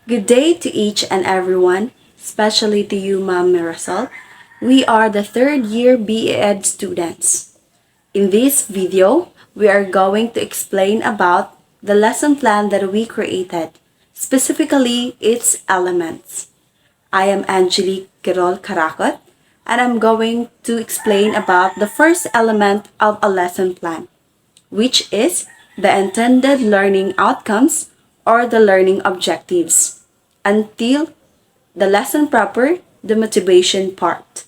Good day to each and everyone, especially to you, Ma'am Mirasol. We are the third year BA Ed students. In this video, we are going to explain about the lesson plan that we created, specifically its elements. I am Angelique Quirol Karakot, and I'm going to explain about the first element of a lesson plan, which is the intended learning outcomes or the learning objectives, until the lesson proper, the motivation part.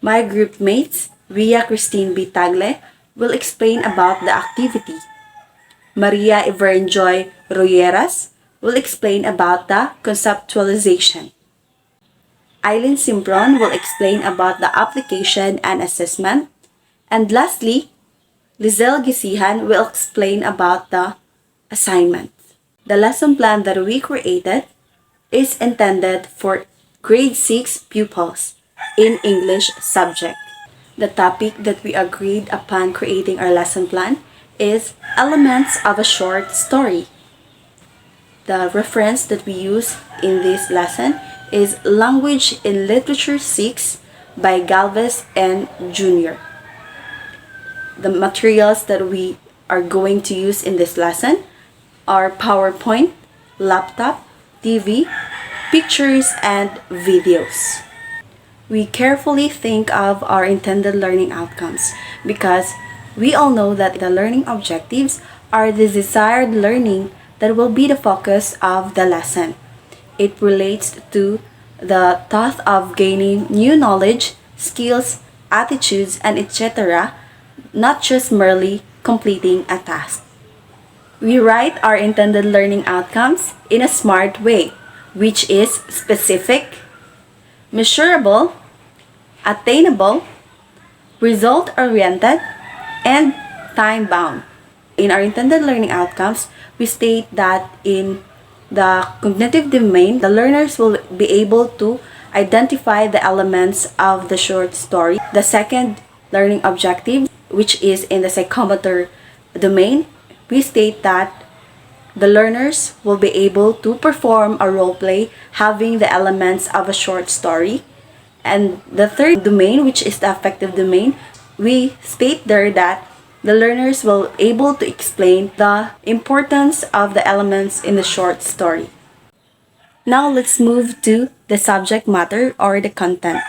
My group mates, Ria Christine B. Tagle, will explain about the activity. Maria Everenjoy Royeras will explain about the conceptualization. Eileen Simpron will explain about the application and assessment. And lastly, Lizelle Gisihan will explain about the assignment. The lesson plan that we created is intended for grade 6 pupils in English subject. The topic that we agreed upon creating our lesson plan is elements of a short story. The reference that we use in this lesson is Language in Literature 6 by Galvez and Jr. The materials that we are going to use in this lesson are PowerPoint, laptop, TV, pictures, and videos. We carefully think of our intended learning outcomes because we all know that the learning objectives are the desired learning that will be the focus of the lesson. It relates to the thought of gaining new knowledge, skills, attitudes, and etc., not just merely completing a task. We write our intended learning outcomes in a smart way, which is specific, measurable, attainable, result-oriented, and time-bound. In our intended learning outcomes, we state that in the cognitive domain, the learners will be able to identify the elements of the short story. The second learning objective, which is in the psychomotor domain, we state that the learners will be able to perform a role play having the elements of a short story. And the third domain, which is the affective domain, we state there that the learners will be able to explain the importance of the elements in the short story. Now let's move to the subject matter or the content.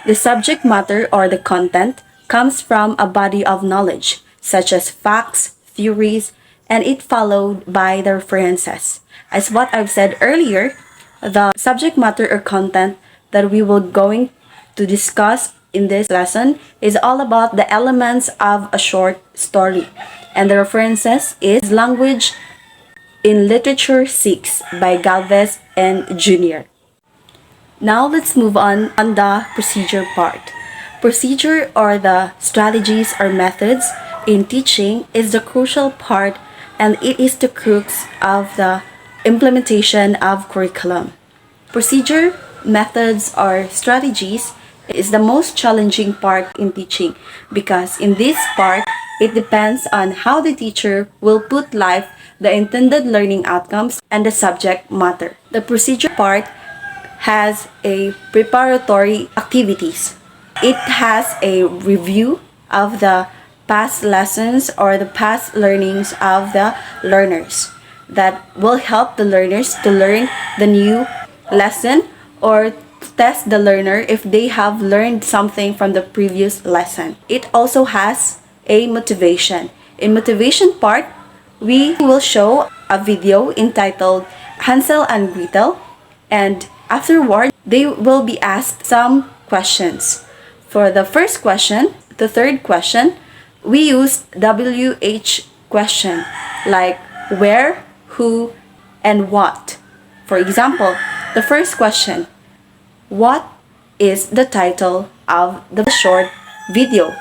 The subject matter or the content comes from a body of knowledge, such as facts, theories, and it followed by the references. As what I've said earlier, the subject matter or content that we will going to discuss in this lesson is all about the elements of a short story. And the references is Language in Literature 6 by Galvez and Jr. Now let's move on the procedure part. Procedure or the strategies or methods in teaching is the crucial part, and it is the crux of the implementation of curriculum. Procedure, methods, or strategies is the most challenging part in teaching because in this part, it depends on how the teacher will put life the intended learning outcomes and the subject matter. The procedure part has a preparatory activities. It has a review of the past lessons or the past learnings of the learners that will help the learners to learn the new lesson or test the learner if they have learned something from the previous lesson. It also has a motivation. In motivation part, we will show a video entitled Hansel and Gretel, and afterward, they will be asked some questions. For the first question, the third question, we used WH question like where, who, and what. For example, the first question, what is the title of the short video?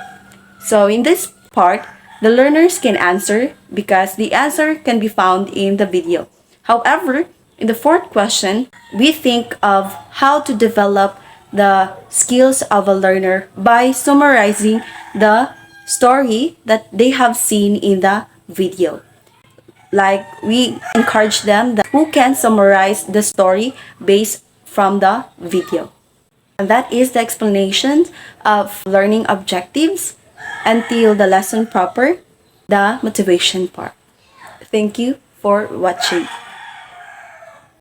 So in this part, the learners can answer because the answer can be found in the video. However, in the fourth question, we think of how to develop the skills of a learner by summarizing the story that they have seen in the video. Like we encourage them that who can summarize the story based from the video. And that is the explanation of learning objectives until the lesson proper, the motivation part. Thank you for watching.